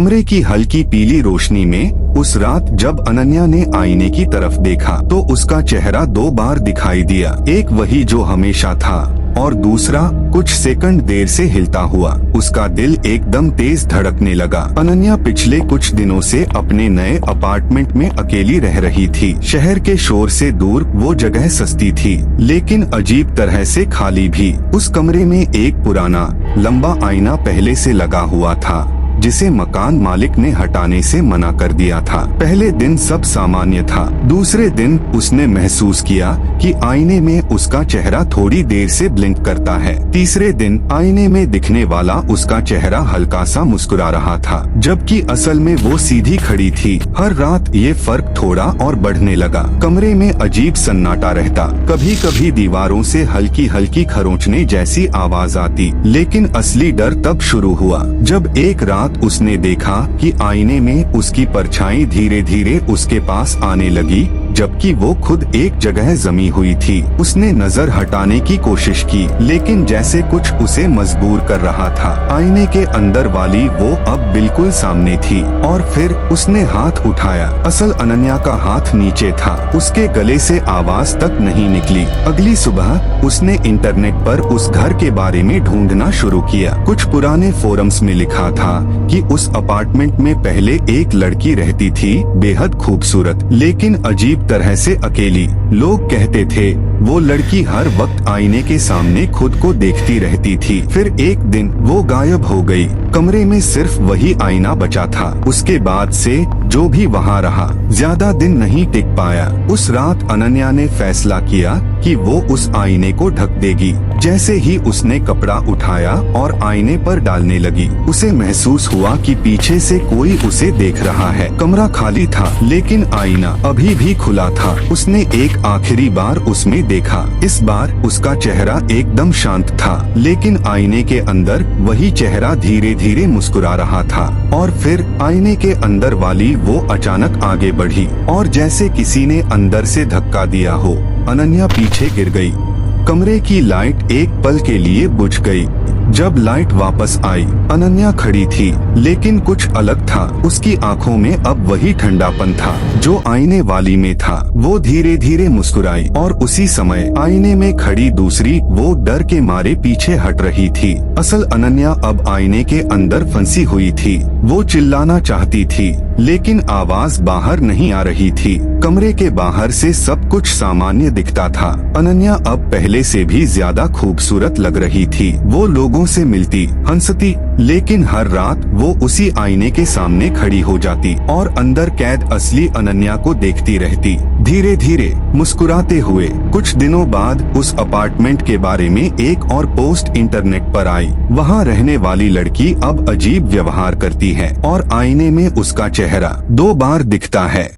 कमरे की हल्की पीली रोशनी में उस रात जब अनन्या ने आईने की तरफ देखा तो उसका चेहरा 2 बार दिखाई दिया। एक वही जो हमेशा था और दूसरा कुछ सेकंड देर से हिलता हुआ। उसका दिल एकदम तेज धड़कने लगा। अनन्या पिछले कुछ दिनों से अपने नए अपार्टमेंट में अकेली रह रही थी। शहर के शोर से दूर वो जगह सस्ती थी, लेकिन अजीब तरह से खाली भी। उस कमरे में एक पुराना लंबा आईना पहले से लगा हुआ था, जिसे मकान मालिक ने हटाने से मना कर दिया था। पहले दिन सब सामान्य था। दूसरे दिन उसने महसूस किया कि आईने में उसका चेहरा थोड़ी देर से ब्लिंक करता है। तीसरे दिन आईने में दिखने वाला उसका चेहरा हल्का सा मुस्कुरा रहा था, जबकि असल में वो सीधी खड़ी थी। हर रात ये फर्क थोड़ा और बढ़ने लगा। कमरे में अजीब सन्नाटा रहता। कभी कभी दीवारों से हल्की हल्की खरोंचने जैसी आवाज आती, लेकिन असली डर तब शुरू हुआ जब एक रात उसने देखा कि आईने में उसकी परछाई धीरे धीरे उसके पास आने लगी, जबकि वो खुद एक जगह जमी हुई थी। उसने नजर हटाने की कोशिश की, लेकिन जैसे कुछ उसे मजबूर कर रहा था। आईने के अंदर वाली वो अब बिल्कुल सामने थी। और फिर उसने हाथ उठाया। असल अनन्या का हाथ नीचे था। उसके गले से आवाज तक नहीं निकली। अगली सुबह उसने इंटरनेट पर उस घर के बारे में ढूंढना शुरू किया। कुछ पुराने फोरम्स में लिखा था कि उस अपार्टमेंट में पहले एक लड़की रहती थी, बेहद खूबसूरत लेकिन अजीब तरह से अकेली। लोग कहते थे वो लड़की हर वक्त आईने के सामने खुद को देखती रहती थी। फिर एक दिन वो गायब हो गई। कमरे में सिर्फ वही आईना बचा था। उसके बाद से जो भी वहाँ रहा ज्यादा दिन नहीं टिक पाया। उस रात अनन्या ने फैसला किया कि वो उस आईने को ढक देगी। जैसे ही उसने कपड़ा उठाया और आईने पर डालने लगी, उसे महसूस हुआ कि पीछे से कोई उसे देख रहा है। कमरा खाली था, लेकिन आईना अभी भी खुला था। उसने एक आखिरी बार उसमें देखा। इस बार उसका चेहरा एकदम शांत था, लेकिन आईने के अंदर वही चेहरा धीरे धीरे मुस्कुरा रहा था। और फिर आईने के अंदर वाली वो अचानक आगे बढ़ी और जैसे किसी ने अंदर से धक्का दिया हो, अनन्या पीछे गिर गई। कमरे की लाइट एक पल के लिए बुझ गई। जब लाइट वापस आई, अनन्या खड़ी थी, लेकिन कुछ अलग था। उसकी आंखों में अब वही ठंडापन था जो आईने वाली में था। वो धीरे धीरे मुस्कुराई और उसी समय आईने में खड़ी दूसरी वो डर के मारे पीछे हट रही थी। असल अनन्या अब आईने के अंदर फंसी हुई थी। वो चिल्लाना चाहती थी, लेकिन आवाज बाहर नहीं आ रही थी। कमरे के बाहर से सब कुछ सामान्य दिखता था। अनन्या अब पहले से भी ज्यादा खूबसूरत लग रही थी। वो लोगों से मिलती, हंसती, लेकिन हर रात वो उसी आईने के सामने खड़ी हो जाती और अंदर कैद असली अनन्या को देखती रहती। धीरे धीरे मुस्कुराते हुए कुछ दिनों बाद उस अपार्टमेंट के बारे में एक और पोस्ट इंटरनेट पर आई। वहाँ रहने वाली लड़की अब अजीब व्यवहार करती है और आईने में उसका चेहरा 2 बार दिखता है।